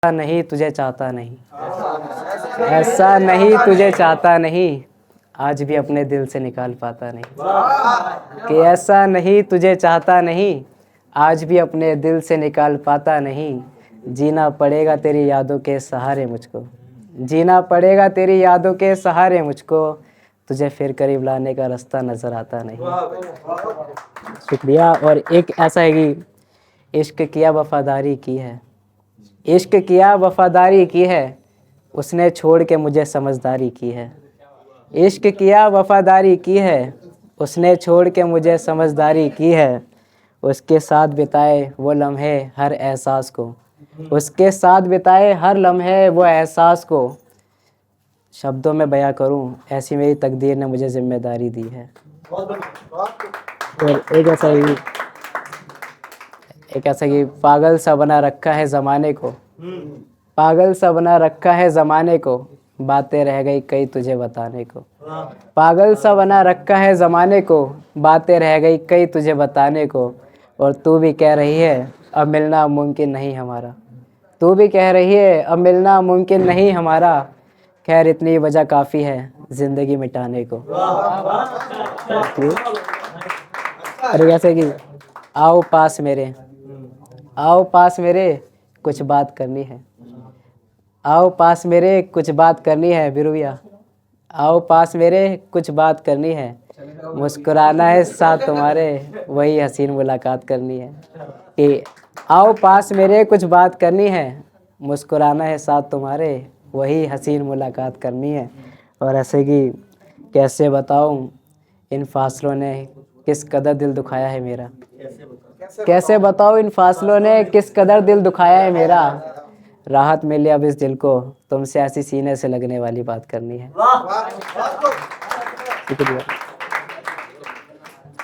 नहीं तुझे चाहता नहीं, ऐसा नहीं तुझे चाहता नहीं, आज भी अपने दिल से निकाल पाता नहीं। कि ऐसा नहीं तुझे चाहता नहीं, आज भी अपने दिल से निकाल पाता नहीं। जीना पड़ेगा तेरी यादों के सहारे मुझको, जीना पड़ेगा तेरी यादों के सहारे मुझको, तुझे फिर करीब लाने का रास्ता नज़र आता नहीं। शुक्रिया। और एक ऐसा है कि इश्क किया वफादारी की है, इश्क किया वफादारी की है, उसने छोड़ के मुझे समझदारी की है। इश्क किया वफादारी की है, उसने छोड़ के मुझे समझदारी की है। उसके साथ बिताए वो लम्हे हर एहसास को, उसके साथ बिताए हर लम्हे वो एहसास को, शब्दों में बयां करूं ऐसी मेरी तकदीर ने मुझे जिम्मेदारी दी है। और एक ऐसा कि पागल सा बना रखा है ज़माने को, पागल सा बना रखा है ज़माने को, बातें रह गई कई तुझे बताने को। पागल सा बना रखा है ज़माने को, बातें रह गई कई तुझे बताने को। और तू भी कह रही है अब मिलना मुमकिन नहीं हमारा, तू भी कह रही है अब मिलना मुमकिन नहीं हमारा। खैर इतनी वजह काफ़ी है ज़िंदगी मिटाने को। अरे कैसे कि आओ पास मेरे, आओ पास मेरे कुछ बात करनी है, आओ पास मेरे कुछ बात करनी है बिरुविया, आओ पास मेरे कुछ बात करनी है। मुस्कुराना है साथ तुम्हारे, वही हसीन मुलाकात करनी है। कि आओ पास मेरे कुछ बात करनी है, मुस्कुराना है साथ तुम्हारे, वही हसीन मुलाकात करनी है। और ऐसे कि कैसे बताऊं इन फासलों ने किस कदर दिल दुखाया है मेरा, कैसे बताऊं इन फासलों ने किस कदर दिल दुखाया है मेरा। राहत मिले अब इस दिल को, तुमसे ऐसी सीने से लगने वाली बात करनी है।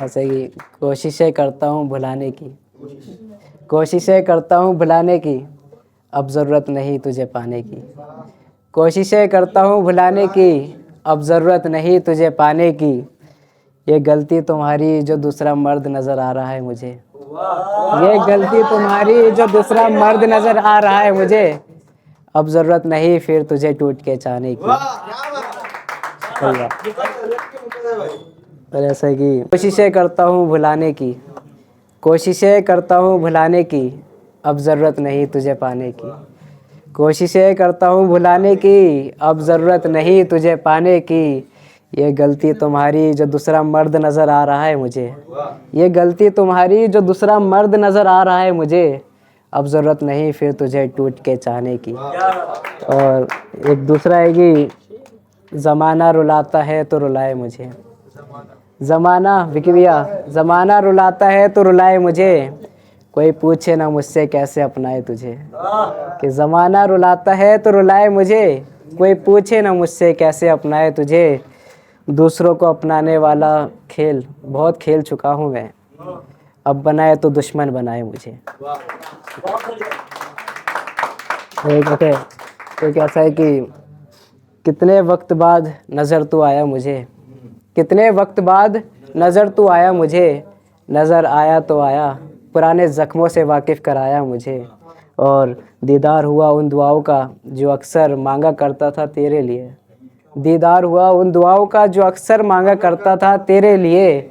ऐसे ही कोशिशें करता हूँ भुलाने की, कोशिशें करता हूँ भुलाने की, अब ज़रूरत नहीं तुझे पाने की। कोशिशें करता हूँ भुलाने की, अब ज़रूरत नहीं तुझे पाने की। ये गलती तुम्हारी जो दूसरा मर्द नज़र आ रहा है मुझे, ये गलती तुम्हारी जो दूसरा मर्द नज़र आ रहा है मुझे, अब ज़रूरत नहीं फिर तुझे टूट के चाहने की। और ऐसा कि कोशिशें करता हूँ भुलाने की, कोशिशें करता हूँ भुलाने की, अब ज़रूरत नहीं तुझे पाने की। कोशिशें करता हूँ भुलाने की, अब ज़रूरत नहीं तुझे पाने की। ये गलती तुम्हारी जो दूसरा मर्द नज़र आ रहा है मुझे, ये गलती तुम्हारी जो दूसरा मर्द नज़र आ रहा है मुझे, अब ज़रूरत नहीं फिर तुझे टूट के चाहने की। और एक दूसरा है कि ज़माना रुलाता है तो रुलाए मुझे, ज़माना विकी भैया, ज़माना रुलाता है तो रुलाए मुझे, कोई पूछे ना मुझसे कैसे अपनाए तुझे। कि ज़माना रुलाता है तो रुलाए मुझे, कोई पूछे ना मुझसे कैसे अपनाए तुझे। दूसरों को अपनाने वाला खेल बहुत खेल चुका हूँ मैं, अब बनाए तो दुश्मन बनाए मुझे। एक ऐसा है कि कितने वक्त बाद नज़र तू आया मुझे, कितने वक्त बाद नज़र तू आया मुझे। नज़र आया तो आया, पुराने ज़ख्मों से वाकिफ़ कराया मुझे। और दीदार हुआ उन दुआओं का जो अक्सर मांगा करता था तेरे लिए, दीदार हुआ उन दुआओं का जो अक्सर मांगा करता था तेरे लिए।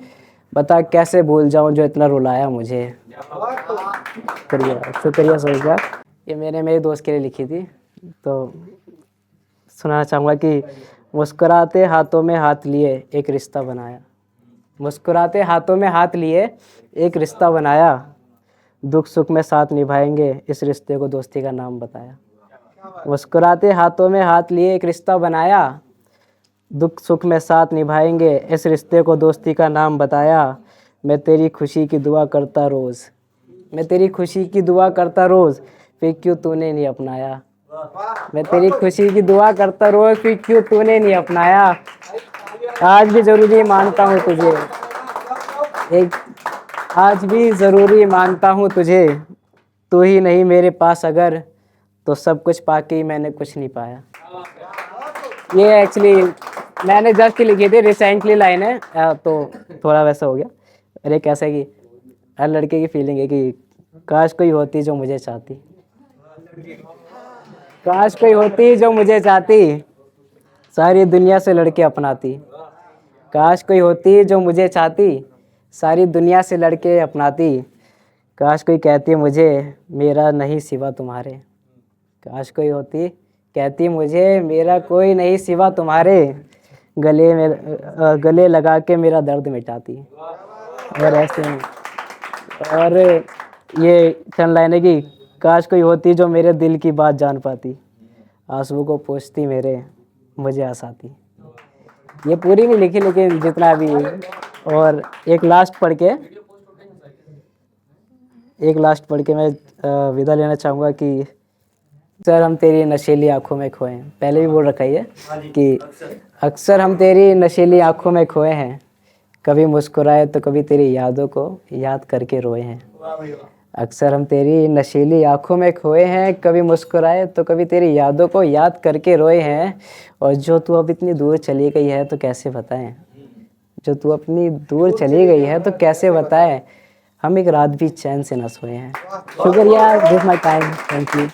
बता कैसे भूल जाऊं जो इतना रुलाया मुझे। शुक्रिया शुक्रिया सोचा। ये मैंने मेरे दोस्त के लिए लिखी थी, तो सुनाना चाहूँगा कि मुस्कुराते हाथों में हाथ लिए एक रिश्ता बनाया, मुस्कुराते हाथों में हाथ लिए एक रिश्ता बनाया, दुख सुख में साथ निभाएंगे इस रिश्ते को दोस्ती का नाम बताया। मुस्कुराते हाथों में हाथ लिए एक रिश्ता बनाया, दुख सुख में साथ निभाएंगे इस रिश्ते को दोस्ती का नाम बताया। मैं तेरी खुशी की दुआ करता रोज़, मैं तेरी खुशी की दुआ करता रोज़, फिर क्यों तूने नहीं अपनाया। मैं तेरी खुशी की दुआ करता रोज़, फिर क्यों तूने नहीं अपनाया। आज भी ज़रूरी मानता हूँ तुझे, एक आज भी ज़रूरी मानता हूँ तुझे, तू ही नहीं मेरे पास अगर, तो सब कुछ पाके ही मैंने कुछ नहीं पाया। ये एक्चुअली मैंने जस्ट लिखी थी, रिसेंटली लाइन है, तो थोड़ा वैसा हो गया। अरे कैसा कि हर लड़के की फीलिंग है कि काश कोई होती जो मुझे चाहती, काश कोई होती जो मुझे चाहती, सारी दुनिया से लड़के अपनाती। काश कोई होती जो मुझे चाहती, सारी दुनिया से लड़के अपनाती। काश कोई कहती मुझे मेरा नहीं सिवा तुम्हारे। काश कोई होती कहती मुझे मेरा कोई नहीं सिवा तुम्हारे। गले लगा के मेरा दर्द मिटाती। और ऐसे में, और ये चंद लाइनें की, काश कोई होती जो मेरे दिल की बात जान पाती, आंसू को पोंछती मेरे मुझे हंसाती। ये पूरी नहीं लिखी लेकिन जितना भी। और एक लास्ट पढ़ के मैं विदा लेना चाहूँगा कि अक्सर हम तेरी नशीली आंखों में खोए हैं। पहले भी बोल रखा है कि अक्सर हम तेरी नशीली आंखों में खोए हैं, कभी मुस्कुराए तो कभी तेरी यादों को याद करके रोए हैं। अक्सर हम तेरी नशीली आंखों में खोए हैं, कभी मुस्कुराए तो कभी तेरी यादों को याद करके रोए हैं। और जो तू अब इतनी दूर चली गई है तो कैसे बताएं, जो तू अपनी दूर चली गई है तो कैसे बताएं, हम एक रात भी चैन से न सोए हैं। शुक्रिया, this my time, thank you.